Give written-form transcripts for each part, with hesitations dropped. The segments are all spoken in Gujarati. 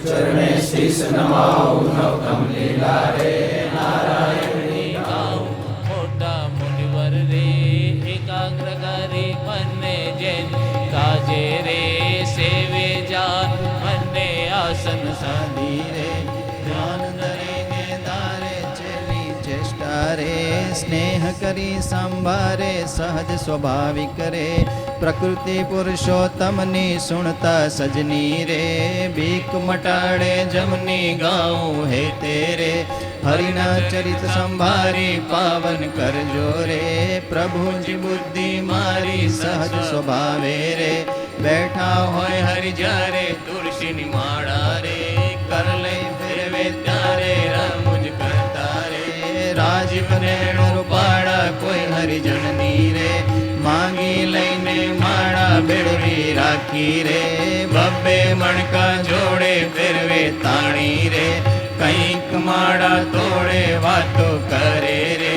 ચરણે શીશ નમાવું નવતમ લીલા રે નારાયણની ગાઉં. મોટા મુનિવર રે એકાગ્ર કરી મને જેન કાજે રે સેવે જાન મને આસન સાધી રે. ધ્યાન ધરીને ધારે ચેલી ચેષ્ટા રે સ્નેહ કરી સંભારે સહજ સ્વાભાવિક રે. પ્રકૃતિ પુરુષોત્તમની સુણતા સજની રે બીક મટાડે જમની ગાઉં હે તેરે. હરિના ચરિત સંભારી પાવન કરજો રે પ્રભુજી બુદ્ધિ મારી સહજ સ્વભાવે રે. બેઠા હોય હરિ જ્યારે તુલસીની માળા રે કર લઈ ફેરવે ત્યારે રમુજ કરતા રે. રાજીવ નેણ રૂપાળા કોઈ હરિજનની રે માંગી લઈને માળા બેડવી રાખી રે. બબ્બે મણકા જોડે ફેરવે તાણી રે કંઈક માળા તોડે વાતો કરે રે.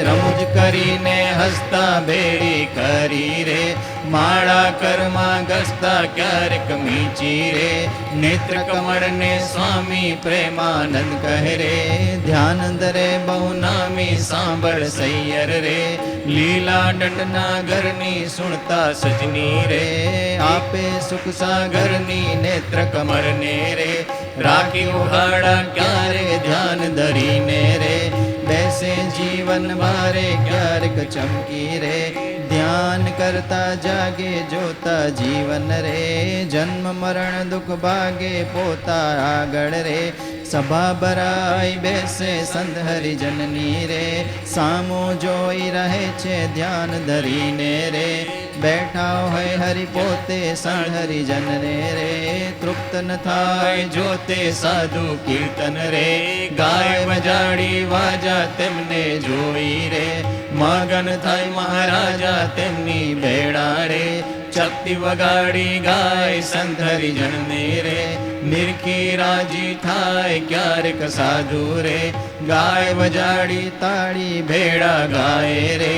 રમૂજ કરીને હસતા ભેડી કરી રે માળા કરમાં ઘસતા ક્યારેક મીચી રે. નેત્ર કમળને સ્વામી પ્રેમાનંદ કહે રે ધ્યાન ધરે બહુ નામી સાંભળ સૈયર રે. લીલા દંડના ઘરની સુણતા સજની રે આપે સુખ સાગરની નેત્ર કમળને રે. રાખી ઉહાડા ક્યારે ધ્યાન ધરીને રે બેસે જીવન મારે ક્યારેક ચમકી રે. ધ્યાન કરતા જાગે જોતા જીવન રે જન્મ મરણ દુઃખ ભાગે પોતા આગળ રે. સભા ભરાઈ બેસે સંત હરિજનની રે સામો જોઈ રહે છે ધ્યાન ધરીને રે. બેઠા હોય હરિ પોતે સંત હરિજન રે તૃપ્ત ન થાય જોતે સાધુ કીર્તન રે. ગાય વજાડી વાજા તેમને જોઈ રે મગન થાય મહારાજા તેમની ભેળા રે. ચપટી વગાડી ગાય સંત હરિજનને રે નિરખી રાજી થાય ક્યારેક સાધુ રે. ગાય વજાડી તાળી ભેળા ગાય રે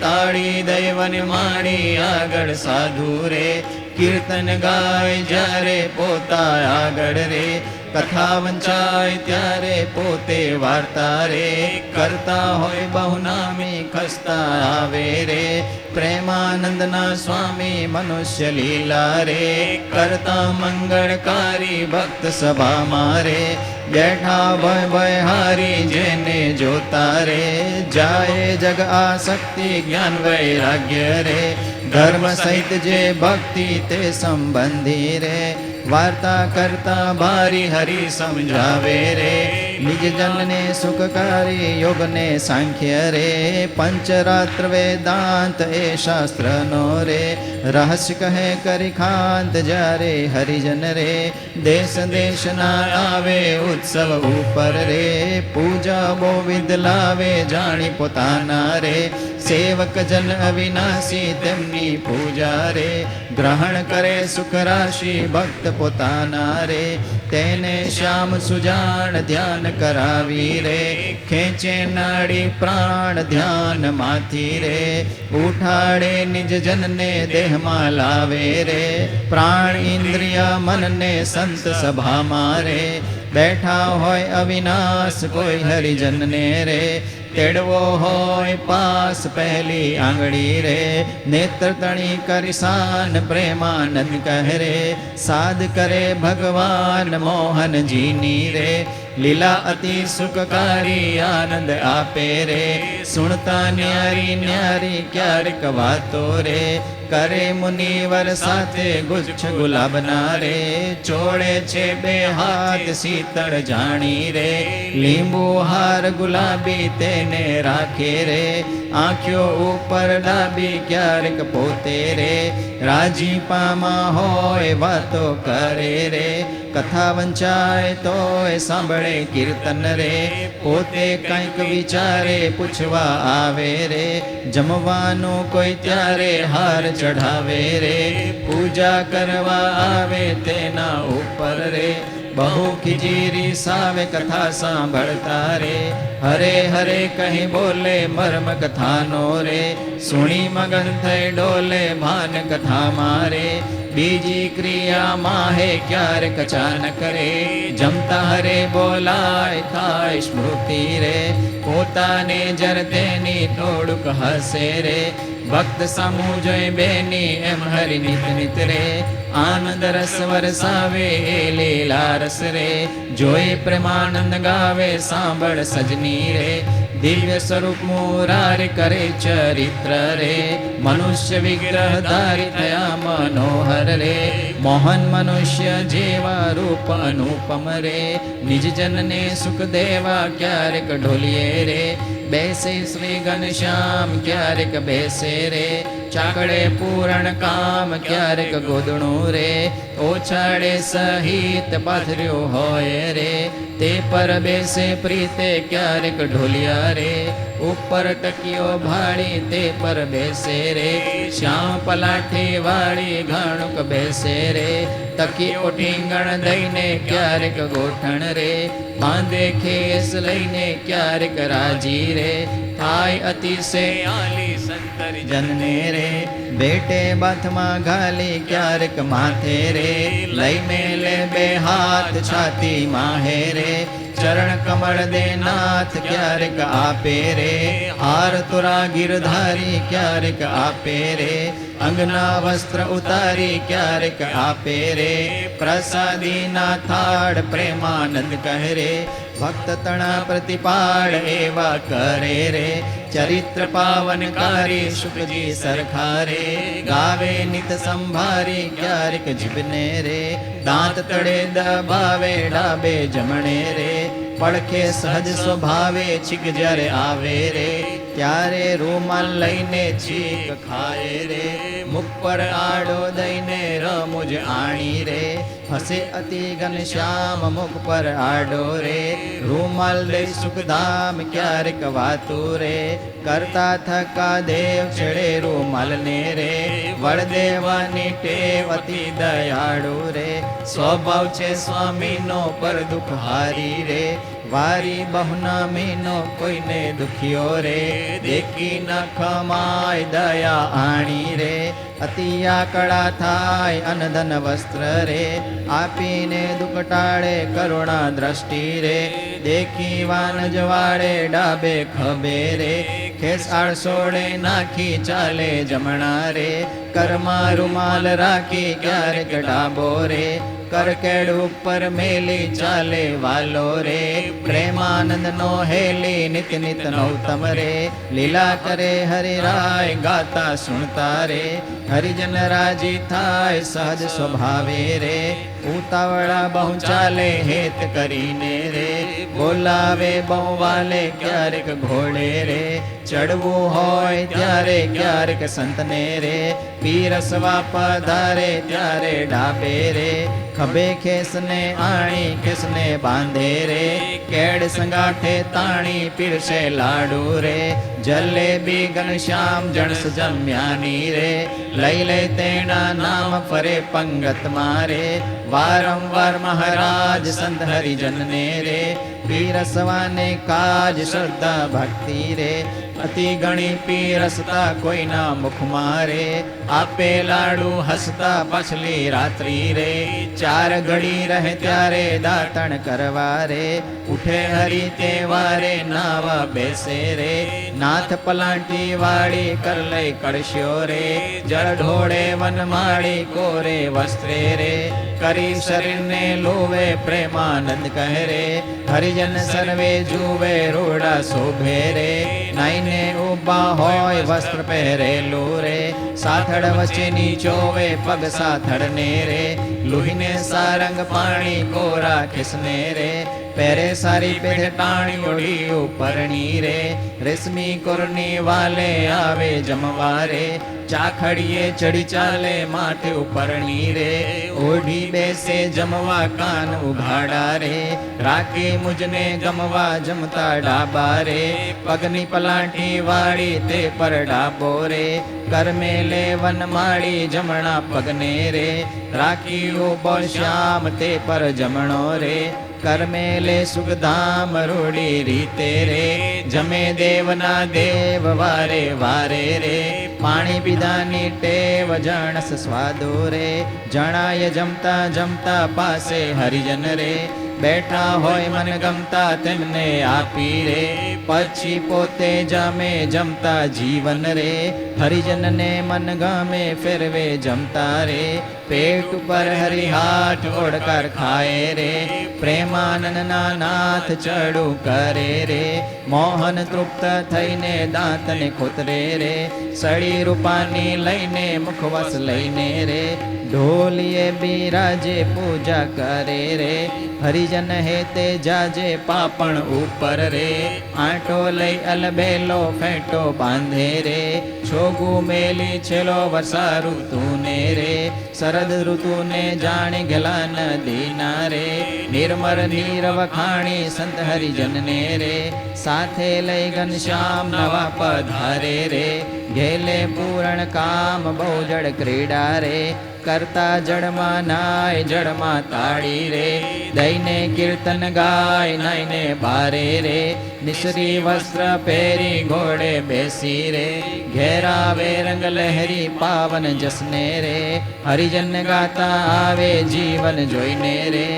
તાળી દૈવન માણી આગળ સાધુ રે. કીર્તન ગાય જ્યારે પોતા આગળ રે કથા વંચાય ત્યારે પોતે વાર્તા રે. કરતા હોય બહુ નામી ખસતા આવે રે પ્રેમાનંદના સ્વામી મનુષ્ય લીલા રે. કરતા મંગળકારી ભક્ત સભા મારે બેઠા ભય ભય હારી જેને જોતા રે. જાય જગ આસક્તિ જ્ઞાન વૈરાગ્ય રે ધર્મ સહિત જે ભક્તિ તે સંબંધી રે. વાર્તા કરતા ભારી હરી સમજાવે રે નિજ જનને સુખકારી યોગને સાંખ્ય રે. પંચરાત્ર વેદાંત એ શાસ્ત્રનો રે રહસ્ય કહે કરી ખાંત જ્યારે હરિજન રે. દેશ દેશના આવે ઉત્સવ ઉપર રે પૂજા બહુ વિધ લાવે જાણી પોતાના રે. સેવક જન અવિનાશી તેમની પૂજા રે ગ્રહણ કરે સુખ રાશિ ભક્ત પોતાના રે. તેને શ્યામ સુજાણ ધ્યાન કરાવી રે ખેંચે નાડી પ્રાણ ધ્યાન માંથી રે. ઉઠાડે નિજ જનને દેહમાં લાવે રે પ્રાણ ઇન્દ્રિય મનને સંત સભામાં રે. બેઠા હોય અવિનાશ કોઈ હરિજનને રે તેડવો હોય પાસ પહેલી આંગળી રે. નેત્ર તણી કરી શાન પ્રેમાનંદ કહે રે સાદ કરે ભગવાન મોહનજીની રે. લીલા અતિ સુખકારી આનંદ આપે રે સુણતા ન્યારી ન્યારી ક્યારેક વાતો રે. કરે મુનિવર સાથે ગુચ્છ ગુલાબના રે ચોળે છે બે હાથ શીતળ જાણી રે. લીંબુ હાર ગુલાબી તેને રાખે રે આંખ્યો ઉપર ડાબી ક્યારેક પોતે રે. રાજીપામાં હોય વાતો કરે રે કથા વંચાય તોય સાંભળે કીર્તન રે. પોતે કંઈક વિચારે પૂછવા આવે રે જમવાનું કોઈ ત્યારે હાર ચઢાવે રે. પૂજા કરવા આવે તેના ઉપર રે બહુ ખીજીરી સાવે કથા સાંભળતા રે. હરે હરે કહી બોલે મર્મ કથાનો રે સુણી મગન થઈ ડોલે ભાન કથા મારે. બીજી ક્રિયા માહે ક્યારેક અચાનક રે જમતા હરે બોલાય થાય સ્મૃતિ રે પોતાને જર તેની થોડુંક હસે રે ભક્ત સામું જોઈ બેની એમ હરિ નિત નિત રે આનંદ રસ વરસાવે એ લીલા રસ રે જોઈ પ્રેમાનંદ ગાવે સાંભળ સજની રે દિવ્ય સ્વરૂપ મુરારી કરે ચરિત્ર રે મનુષ્ય વિગ્રહ ધારી થયા મનોહર રે મોહન મનુષ્ય જેવા રૂપ અનુપમ રે નિજ જનને સુખ દેવા ક્યારેક ઢોલીએ રે બેસે શ્રી ઘનશ્યામ ક્યારેક બેસે રે ચાકડે પૂરણ કામ ક્યારેક ગોદણું રે ઓછાડે સહિત પાથર્યો હોય રે તે પર બેસે પ્રીતે ક્યારેક ઢોલિયા રે ઉપર ટકીઓ ભાળી તે પર બેસે રે શ્યામ પલાઠી વાળી ઘાણુક બેસે રે તકીઓ ટીંગણ દઈને ક્યારેક ગોઠણ રે બાંધે ખેસ લઈને ક્યારેક રાજી રે થાય અતિશે આલી સંતર જનને રે બેટે બાથમાં ઘાલી ક્યારેક માથે રે લઈને લે બે હાથ છાતી માહે રે ચરણ કમળ દે નાથ ક્યારેક આપે રે હાર તુરા ગિરધારી ક્યારેક આપે રે અંગના વસ્ત્ર ઉતારી ક્યારેક આપે રે પ્રસાદીના થાળ પ્રેમાનંદ કહે રે ભક્ત તણા પ્રતિપાળ એવા કરે રે ચરિત્ર પાવનકારી શુકજી સરખા રે ગાવે નિત સંભારી ક્યારેક જીભને રે દાંત તળે દબાવે ડાબે જમણે રે પડખે સહજ સ્વભાવે છીક જ્યારે આવે રે ત્યારે રૂમાલ લઈને છીક ખાય રે મુખ પર આડો દઈને રમુજ આણી રે હસે અતિ ઘનશ્યામ મુખ પર આડો રે રૂમાલ દઈ સુખધામ ક્યારેક વાતું રે કરતા થકા દેવ છેડે રૂમાલને રે વળ દેવાની ટેવ અતિ દયાળુ રે સ્વભાવ છે સ્વામીનો પર દુઃખ હારી રે વારી બહુના મીનો કોઈને દુખ્યો રે દેખી ન ખમાય દયા આણી રે અતિ આકળા થાય અનધન વસ્ત્ર રે આપીને દુઃખ ટાળે કરુણા દ્રષ્ટિ રે દેખી વાન જવાડે ડાબે ખભે રે ખેસ આળસોડે નાખી ચાલે જમણા રે કરમાં રૂમાલ રાખી ક્યારેક ડાબો રે કરકેડ ઉપર મેલી ચાલે વાલો રે પ્રેમાનંદ નો હેલી નિત નિત નૌતમ રે લીલા કરે હરિરાય ગાતા સુણતા રે હરિજન રાજી થાય સહજ સ્વભાવે રે ઉતાવળા બહુ ચાલે હેત કરીને રે બોલાવે બહુ વાલે ક્યારેક ઘોડે રે ચડવું હોય ત્યારે ક્યારેક સંતને રે પીરસવા પધારે ત્યારે ડાબે રે ખભે ખેસને આણી ખેસને બાંધે રે કેડ સંગાઠે તાણી પીરસે લાડુ રે જલેબી ઘનશ્યામ જણસ જમ્યાની રે લઈ લે તેના નામ ફરે પંગત મારે વારંવાર મહારાજ સંત હરિજનને રે પીરસવાને કાજ શ્રદ્ધા ભક્તિ રે અતિ ગણી પીરસતા કોઈના મુખ મારે આપે લાડુ હસતા પાછલી રાત્રિ રે ચાર ઘડી રહે ત્યારે દાતણ કરવા રે ઉઠે હરી તે વારે નાવા બેસે રે નાથ પલાંટી વાળી કર લઈ કળશ્યો રે જળ ઢોળે વનમાળી કોરે વસ્ત્રે રે કરી શરીરને લોવે પ્રેમાનંદ કહે રે હરિજન સર્વે જુવે રોડા શોભે રે નાઈને ઉભા હોય વસ્ત્ર પહેરેલું રે સાથડ વચ્ચેની ચોવે પગ સાથડને રે લોહીને સારંગ પાણી કોરા ખિસને રે પહેરે સારી પહેરે ટાણી ઓઢી ઉપરણી રે રેશમી કોરની વાલે આવે જમવારે ચાખડીએ ચડી ચાલે માથે ઉપરણી રે ઓઢી બેસે જમવા કાન ઉઘાડા રે રાખી મુજને ગમવા જમતા ડાબા રે પગની પલાંટી વાળી તે પર ડાબો રે કરમે લે વનમાળી જમણા પગને રે રાખી ઉભો શ્યામ તે પર જમણો રે કરમેલે સુખધામ રૂડી રીતે રે જમે દેવના દેવ વારે વારે રે પાણી પીધાની ટેવ જણસ સ્વાદો રે જણાય જમતા જમતા પાસે હરિજન રે બેઠા હોય મન ગમતા તેમને આપી રે પછી પોતે જમે જમતા જીવન રે હરિજનને મન ગમે ફેરવે જમતા રે પેટ ઉપર હરિહાટ ઓડકાર ખાય રે પ્રેમાનંદના નાથ ચડું કરે રે મોહન તૃપ્ત થઈને દાંતને ખોતરે રે સળી રૂપાની લઈને મુખવાસ લઈને રે ઢોલીએ બિરાજે પૂજા કરે રે હરિજન હેતે જાજે પાપણ ઉપર રે આંટો લઈ અલબેલો ફેંટો બાંધે રે છોગુ મેલી છેલો વર્ષા ઋતુને રે શરદ ઋતુને જાણી ગલા નદીના રે નિર્મર નીર વખાણી સંત હરિજનને રે સાથે લઈ ઘનશ્યામ નવા પધારે રે ઘેલે પૂરણ કામ બહુ જળ ક્રીડા રે કરતા જળમાં નાય જળમાં તાળી રે દઈને કીર્તન ગાય નાઈને બારે રે નિસરી વસ્ત્ર પહેરી ઘોડે બેસી રે ઘેરાવે રંગ લહેરી પાવન જસને રે હરિજન ગાતા આવે જીવન જોઈને રે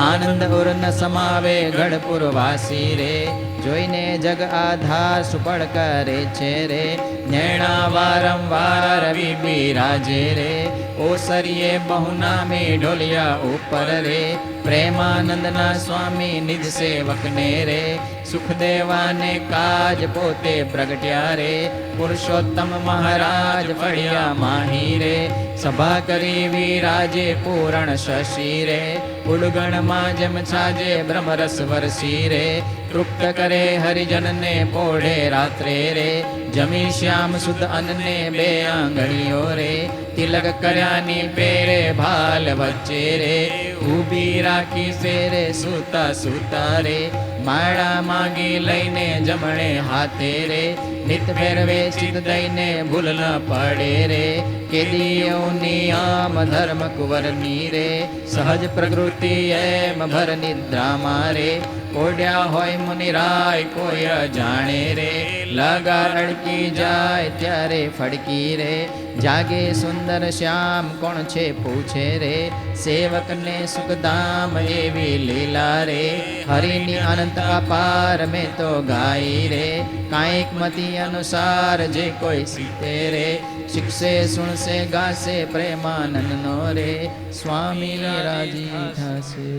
આનંદ ઉર્ન સમાવે ગઢપુર વાસી રે જોઈને જગ આધાર સુપડ કરે છે રે નેણા વારંવાર બિરાજે રે ઓસરીએ બહુ નામે ઢોલિયા ઉપર રે પ્રેમાનંદના સ્વામી નિજ સેવકને રે સુખદેવાને કાજ પોતે પ્રગટ્યા રે પુરુષોત્તમ મહારાજ ફળિયા માહી રે સભા કરી વિરાજે પૂરણ શશી રે ઉલગણમાં જેમ છાજે બ્રહ્મરસ વરસી રે તૃપ્ત કરે હરિજનને પોઢે રાત્રે રે જમી શ્યામ સુદ અન્ને બે આંગળીઓ રે તિલક કર્યાની પેરે ભાલ વચ્ચે રે ઊભી રાખી શેરે સૂતા સૂતા રે માળા માંગી લઈને જમણે હાથે રે નિત ફેરવે ચિત દઈને ભૂલ ન પડે રે કેદીઓ નિયમ ધર્મ કુંવરની રે સહજ પ્રકૃતિ એમ ભર નિદ્રામાં રે ઓઢ્યા હોય મુનિરાય કોઈ જાણે રે લગા અડકી જાય ત્યારે ફડકી રે જાગે સુંદર શ્યામ કોણ છે પૂછે રે સેવકને સુખધામ એવી લીલા રે હરિની અનંત અપાર મેં તો ગાઈ રે કાંઈક મતિ અનુસાર જે કોઈ સીતે રે શિક્ષે સુણસે ગાશે પ્રેમાનંદનો રે સ્વામી રાજી થશે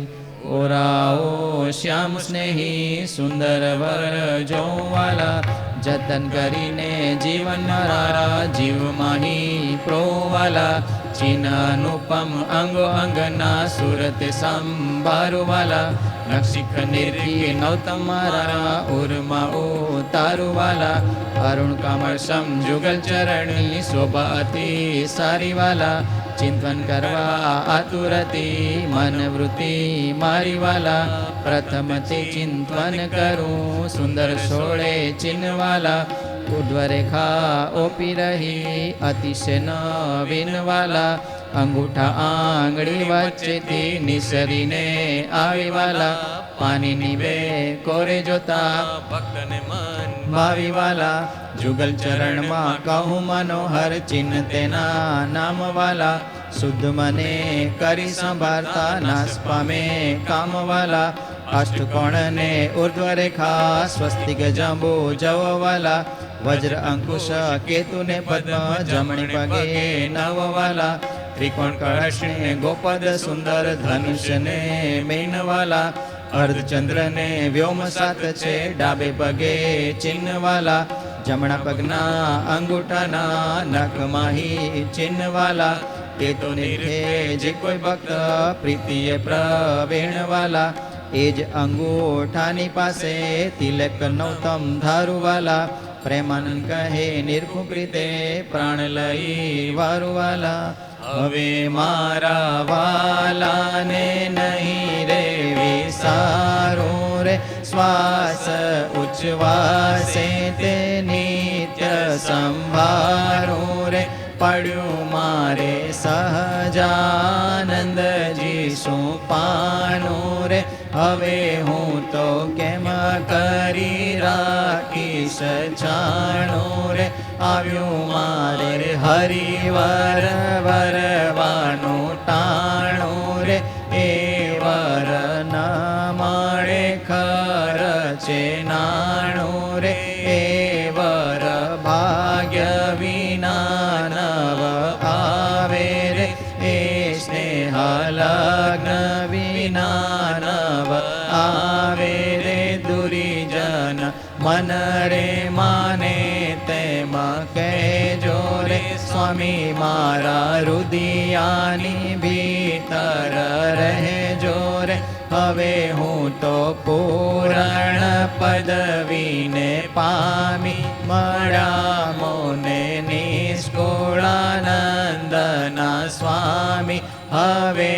ઓરાઓ શ્યામ સ્નેહી સુંદર વર જોવાલા જતન કરીને જીવન મારા જીવ માહી પ્રોવાલા ચિન્હ અનુપમ અંગો અંગના સુરત સંભારવાલા નક્ષિક નિર્ખી નૌતમ મારા ઉર્મા ઉતારવાલા અરુણ કમળ સમ જુગલ ચરણી શોભા અતિ સારીવાલા ચિંતન કરવા આતુરતી મન વૃત્તિ મારી વાલા પ્રથમથી ચિંતન કરું સુંદર સોળે ચિન્હવાલા ઉર્ધ્વ રેખા ઓપી રહી અતિશય નવીન વાલા અંગૂઠા આંગળી વચ્ચેથી નિસરીને આવી વાલા પાણીની બે કોરે જોતા ભક્તને મન ભાવી વાલા જુગલ ચરણમાં કહું મનોહર ચિહ્ન તેના નામ વાલા શુદ્ધ મને કરી સંભાળતા નાશ પામે કામવાલા અષ્ટકોણને ઉર્ધ્વ રેખા સ્વસ્તિક જંબુ જવવાલા વજ્ર અંકુશ કેતુને પદ્મ જમણી પગે નવવાલા ત્રિકોણ કળશને ગોપદ સુંદર ધનુષને મેનવાલા અર્ધચંદ્રને વ્યોમ સાત છે ડાબે પગે ચિહ્નવાલા જમણા પગના અંગૂઠાના નખમાહી ચિહ્નવાલા તે તો નિર્હે જે કોઈ ભક્ત પ્રીતિએ પ્રવીણવાલા એ જ અંગૂઠાની પાસે તિલક નૌતમ ધારુવાલા પ્રેમાનંદ કહે નિર્ખુપ રીતે પ્રાણ લઈ વારુવાલા હવે મારા વાલાને નહીં રે વિસારું રે શ્વાસ ઉચ્છવાસે તે નિત્ય સંભારું રે પડ્યું મારે સહજાનંદજી શું પાનું રે હવે હું તો કેમ કરી રાખીશ છાણું રે આવ્યું મારે હરિવર વરવાનું ટાણું રે એ વર ન મળે ખર્ચે નાણું રે એ વર ભાગ્ય વિના નવ આવે રે એ સ્નેહ લગ્ન વિના નવ આવે રે દુરીજન મન રે માને તેમાં કહેજો રે સ્વામી મારા રુદિયાની ભીતર રહેજો રે હવે હું તો પૂરણ પદવીને પામી મળ્યા મોને નિષ્કુળાનંદના સ્વામી હવે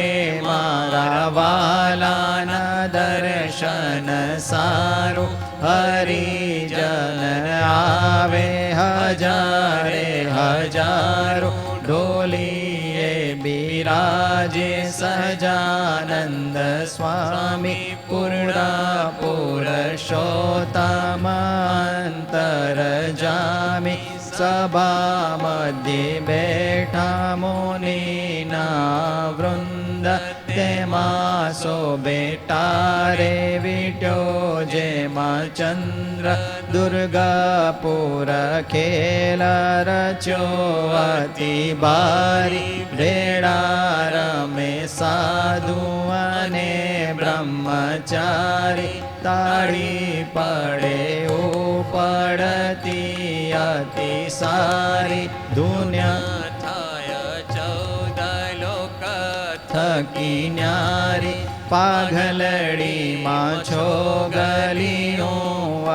મારા વાલાના દર્શન સારું હરિજન આવે હજારે હજારો ઢોલીએ બિરાજે સહજાનંદ સ્વામી પૂર્ણા પુરુષોત્તમ અંતર જામી સભા મધ્યે બેઠા મુનિના વૃંદ તેમાં શોભે તારે વિટ્યો જેમાં ચંદ્ર દુર્ગાપુર ખેલ રચ્યો અતિ બારી રેડા રમે સાધુ અને બ્રહ્મચારી તાળી પડે ઉપડતી અતિ સારી ધુન્ય થાય 14 લોક થકી ન્યારી પાઘલડીમાં છોગલીઓ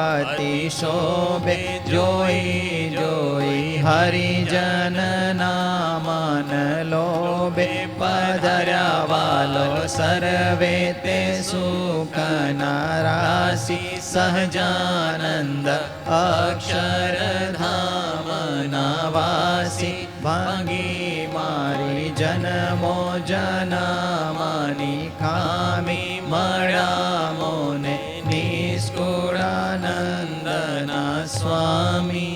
અતિ શોભે જોઈ જોઈ હરિજન મન લોભે પધર્યા વાલો સર્વે તે સુખના રાશિ સહજાનંદ અક્ષરધામના વાસી ભાંગી મારી જન્મો જનામાની ખામી મળ્યા મોને નિષ્કુળાનંદના સ્વામી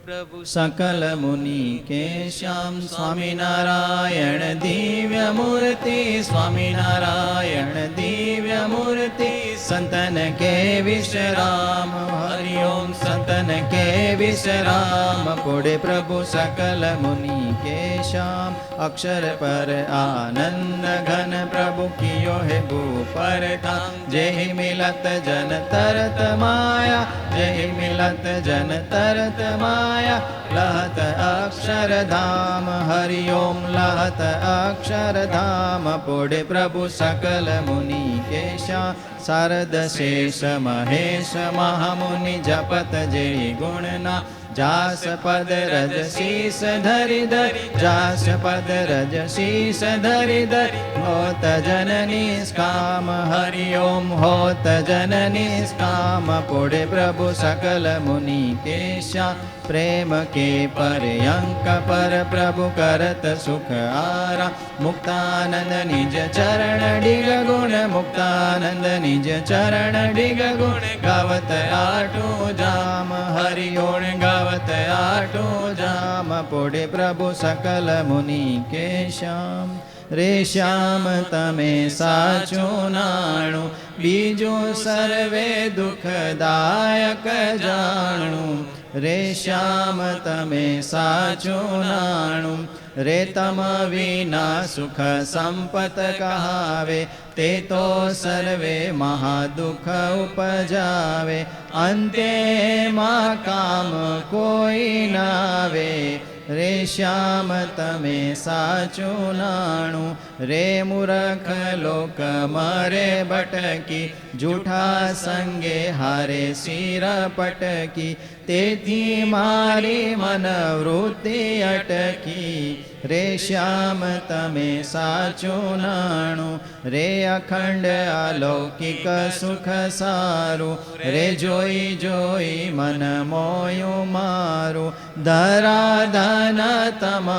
પ્રભુ सकल मुनि के श्याम स्वामी नारायण दिव्य मूर्ति स्वामी नारायण दिव्य मूर्ति संतन के विश्राम हरिओम संतन के विश्राम पुड़े प्रभु सकल मुनि के श्याम अक्षर पर आनंद घन प्रभु कियो है भूपर धाम जय मिलत जन तरत माया जय मिलत जन तरत माया लहत अक्षरधाम हरिओम लहत अक्षरधाम पुड़े प्रभु सकल मुनि के श्याम शारद शेष महेश महामुनि जपत जय गुणना जास पद रज शीस धरि धरि जास पद रज शीस धरि धरि होत जननी स्काम हरिओम होत जननी स्काम पुड़े प्रभु सकल मुनि के श्याम प्रेम के पर्यंक पर प्रभु करत सुख आरा मुक्तानंद निज चरण डिग गुण मुक्तानंद निज चरण डिग गुण गावत आटो जाम हरिओम गावत आटो जाम पुड़े प्रभु सकल मुनि के श्याम रे श्याम तमे साचो नाणु बीजो सर्वे दुखदायक जाणु रे श्याम तमे साचो नाणु रे तम विना सुख संपत कहावे ते तो सर्वे महादुख उपजावे अंते मा काम कोई नावे रे श्याम तमे साचो नाणु રે મૂરખ લોક મરે ભટકી, જૂઠા સંગે હારે શિર પટકી, તેથી મારી મનવૃત્તિ અટકી. રે શ્યામ તમે સાચું નાણું, રે અખંડ અલૌકિક સુખ સારું, રે જોઈ જોઈ મન મોયું મારું, ધરાધન તમ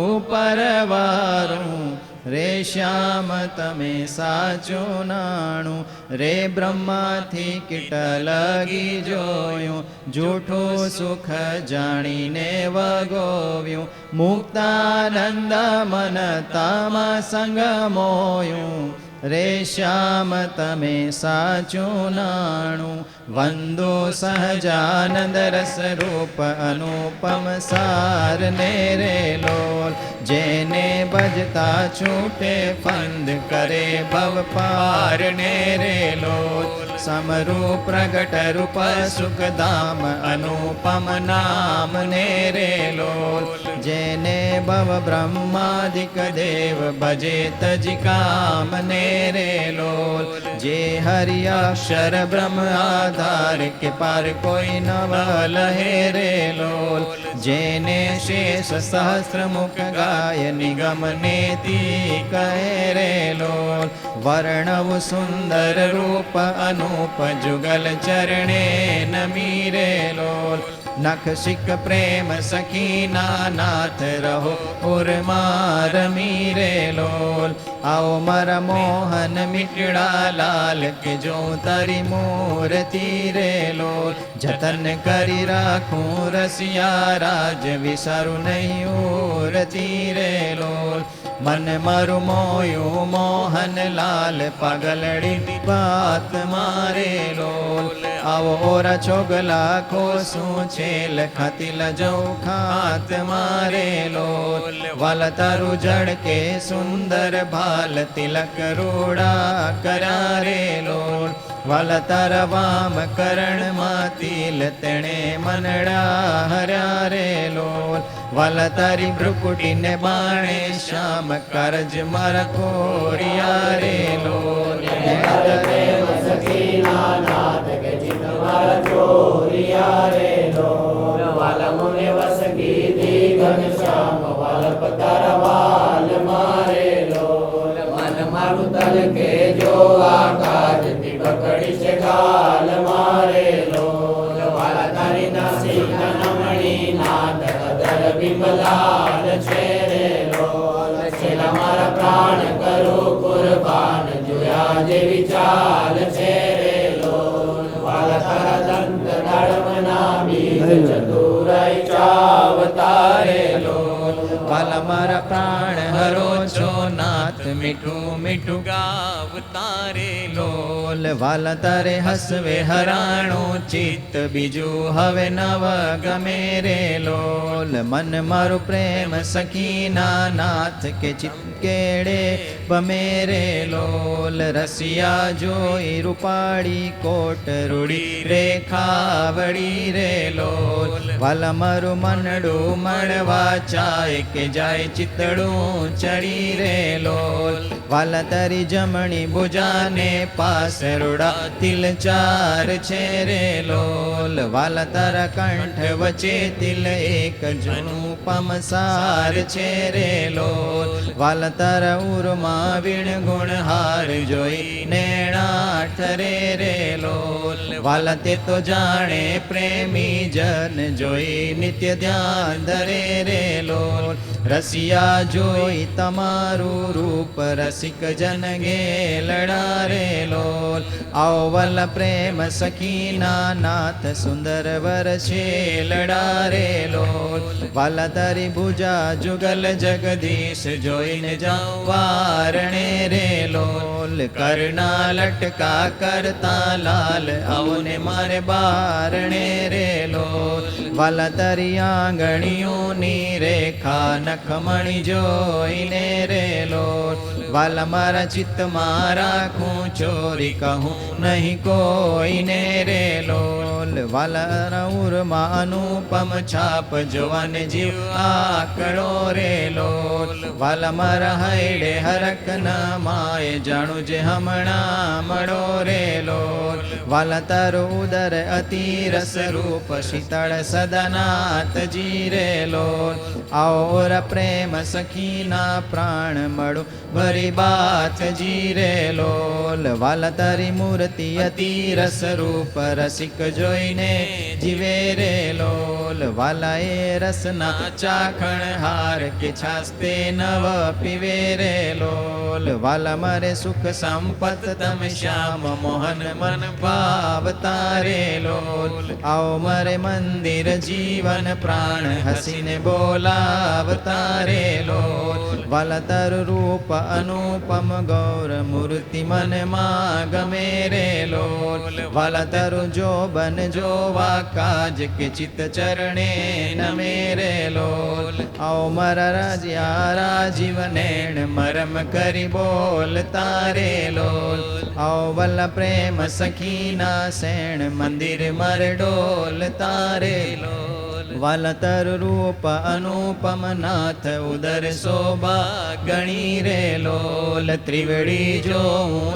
ઉપર વારું. રે શ્યામ તમે સાચું નાણું, રે બ્રહ્માથી કીટ લગી જોયું, જૂઠું સુખ જાણીને વગોવ્યું, મુક્તાનંદ મન તમ સંગ મોયું. રે શ્યામ તમે સાચું નાણું, વંદો સહજાનંદ રસ રૂપ અનુપમ સાર ને રે લોલ, જેને ભજતા છૂટે ફંદ કરે ભવ પાર ને રે લોલ. સમરૂ પ્રગટ રૂપ સુખધામ અનુપમ નામ ને રે લોલ, જેને ભવ બ્રહ્માદિક દેવ ભજે તજી કામ ને રે લોલ. જે હરિ અક્ષર બ્રહ્મ આધાર કે પાર કોઈ નવ લહે રે લોલ, જેને શેષ સહસ્ર મુખ ગાય નિગમ નેતિ કહે રે લોલ. વર્ણવ સુંદર રૂપ અનુપ જુગલ ચરણે નમી રે લોલ, નખ શિક પ્રેમ સખીના નાથ રહો ઉર્મા રમી રે લોલ. આવો મારા મોહન મીઠડા લાલ કે જો તારી મૂર્તિ રે લોલ, જતન કરી રાખું રસિયા રાજ વિસારું નહીં ઉરતી રે લોલ. મન મારું મોયું મોહન લાલ પાગલડી વાત મારે લોલ. આવો ઓરા છોગલા ખોસું છે લખાતી લજૌ ખાત મારે લોલ. વાલ તારું જડ કે સુંદર ભાલ તિલક રૂડા કરારે લોલ. વાલ તારા વામ કરણમાં તિલ તેણે મનડા હર્યા રે લોલ. વાલ તારી ભ્રુકુટીને બાણે શ્યામ કરજ મારા કોરિયા રે લોલ. મારું તલ કે જો આકાશ થી પકડી છે ગાલ મારે લોલ. વાલા તારી નાસી નમણી નાદ અદર બિંબલાલ છે રે લોલ. છેલ્લા મારા પ્રાણ કરો કુરબાન જોયા જેવી ચાલ છે રે લોલ. વાલા તારા દંત દાડમના બીજ ચતુરાઈ ચાવતા રે લોલ. વાલા મારા પ્રાણ હરો છો નાથ મીઠું મીઠું ગાવતા રે લોલ. વાલા તારે હસવે હરાણું ચિત્ત બીજું હવે નવ ગમે રે લોલ. મન મારું પ્રેમ સખીના નાથ કે ચિત્ત કેડે બમે રે લોલ. રસિયા જોઈ રૂપાળી કોટ રૂડી રેખાવડી રે લોલ. વાલા મારું મનડું મળવા ચાય કે જાય ચિતડું ચડી રે લોલ. વાલા તારી જમણી ભુજાને પાસ રૂડા તિલ ચાર છે રે લોલ. વાલા તારા કંઠ વચ્ચે તિલ એક જૂનું પમસાર છે રે લોલ. વાલા તારા ઉરમાં વીણ ગુણ હાર જોઈ નેણા ઠરે રે લોલ. વાલા તે તો જાણે પ્રેમી જન જોઈ નિત્ય ધ્યાન ધરે રે લોલ. રસિયા જોઈ તમારું રૂપ રસિક જન ગેલડા રે લોલ. આવો વલ પ્રેમ સખીના નાથ સુંદર વર છેલડા રે લોલ. વાલા તારી ભુજા જુગલ જગદીશ જોઈને જાઉં વારણે રે લોલ. કરના લટકા કરતા લાલ આવો ને મારે બારણે રે લોલ. વાલા તારી આંગણીઓની રેખા નખમણી જોઈને રે લોલ. વાલા મારા ચિત્તમાં રાખું ચોરી કહું નહીં કોઈને રે લોલ. વાલા ઉરમાં અનુપમ છાપ જોવાને જીવ આકળો રે લોલ વાલા મારા હૈડે હરક ના માય જાણું જે હમણાં મળો રે લોલ વાલા તારો ઉદર અતિ રસ રૂપ શીતળ સદનાથજી રે લોલ આવો પ્રેમ સખીના પ્રાણ મળો ભરી બાત જીરે લોલ વાલા તારી મૂર્તિ અતિ રસ રૂપ રસિક જોઈને જીવે રે લોલ વાલા એ રસના ચાખણ હાર કે છાસ્તે નવ પીવે રે લોલ વાલા મારે સુખ સંપત તમે શ્યામ મોહન મન ભાવ તારે લોલ આવો મારે મંદિર જીવન પ્રાણ હસીને બોલાવતા રે લોલ વાલા તારું રૂપ અનુપમ ગૌર મૂર્તિ મનમાં ગમે રે લોલ વાલા તારું જોબન જોવા કાજ કે ચિત્ત ચરણે નમે રે લોલ આવો મારા રાજીયા રાજીવ નેણ મરમ કરી બોલ તારે લોલ આવો વલ્લા પ્રેમ સખીના શેણ મંદિર મર ડોલ તારે લોલ વાલા તર રૂપ અનુપમ નાથ ઉદર શોભા ગણી રે લોલ ત્રિવેડી જો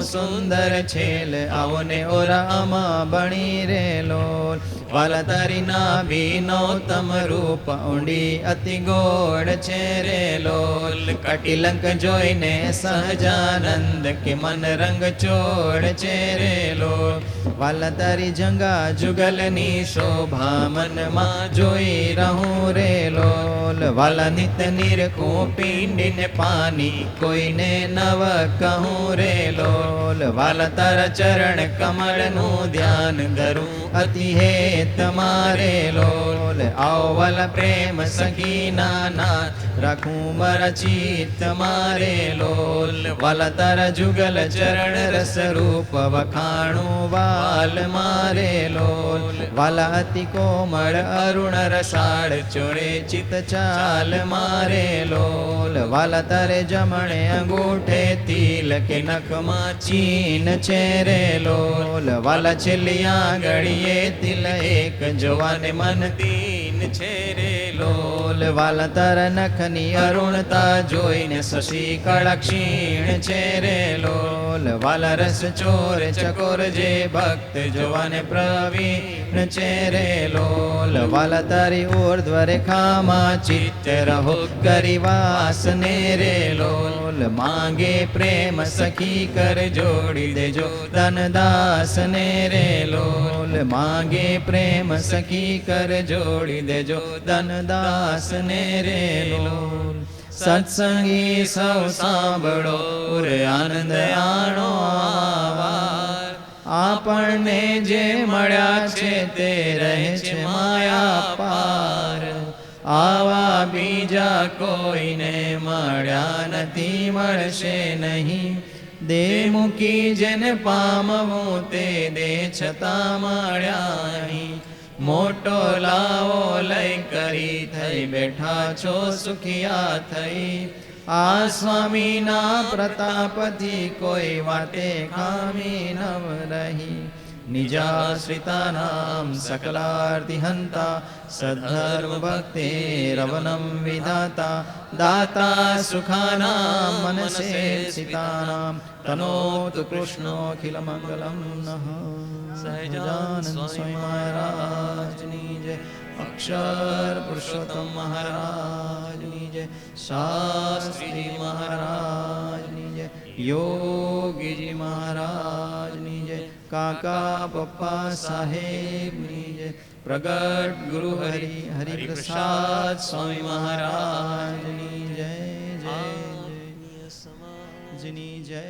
સુંદર છેલ આવો ને ઓરામાં બણી રે લોલ વાલા તારી નાભીનો તમ રૂપ ઊંડી અતિ ગોળ છે રે લોલ કટિલંક જોઈને સહજાનંદ કે મન રંગ ચોળ છે રે લોલ વાલા તારી જંગા જુગલની શોભા મનમાં જોઈ રહું રે લોલ વાલા નિત નિરખું પિંડીને પાની કોઈને નવ કહું રે લોલ વાલા તારા ચરણ કમળનું ધ્યાન ધરું અતિ હે તમારે લોલ આવો વાલા પ્રેમ સખીના નાથ રાખું મારા ચિત્ત મારે લોલ વાલા તારા જુગલ ચરણ રસ રૂપ વખાણું વાલ મારે લોલ વાલા અતિ કોમળ અરુણ રસાળ ચોરે ચિત ચાલ મારે લોલ વાલા તારે જમણે અંગૂઠે તિલ કે નખમાં ચીન છે રે લોલ વાલા છેલ્લી આંગળીએ તિલ એક જોવાને મન દીન છે રે લોલ વાલા તારા નખની અરુણતા જોઈને શશી કળા ક્ષીણ છે રે લોલ વાલા રસ ચોર ચકોર જે ભક્ત જોવાને પ્રવીણ છે રે લોલ વાલા તારી ઉર્ધ્વ રેખામાં ચિત્ત રહો ગરિવાસ ને રે લોલ માંગે પ્રેમ સખી કર જોડી દેજો ધનદાસ ને રે લોલ માંગે પ્રેમ સખી કર જોડી દેજો ધનદાસ ને રે લોલ સત્સંગી સૌ સાંભળો રે આનંદ આણો આવાર આપણને જે મળ્યા છે તે રહે છે માયા પાર આવા બીજા કોઈને મળ્યા નથી મળશે નહીં દેહ મૂકી જેને પામવું તે દે છતાં મળ્યા નહીં મોટો લાવો લઈ કરી થઈ બેઠા છો સુખિયા થઈ આ સ્વામીના પ્રતાપથી કોઈ વાતે ખામી નવ રહી નિજાશ્રિતાનામ સકલાર્તિ હંતા સદ્ધર્મ ભક્તે રવનમ વિધાતા દાતા સુખાનામ મનસે સિતાનામ તનોતુ કૃષ્ણોખિલ મંગલમ નઃ સહજાનંદ સ્વામી મહારાજની જય અક્ષર પુરુષોત્તમ મહારાજની જય શાસ્ત્રી મહારાજની જય યોગીજી મહારાજની જય કાકા પપ્પા સાહેબની જય પ્રગટ ગુરુ હરિ હરિપ્રસાદ સ્વામી મહારાજની જય જય જય જની જય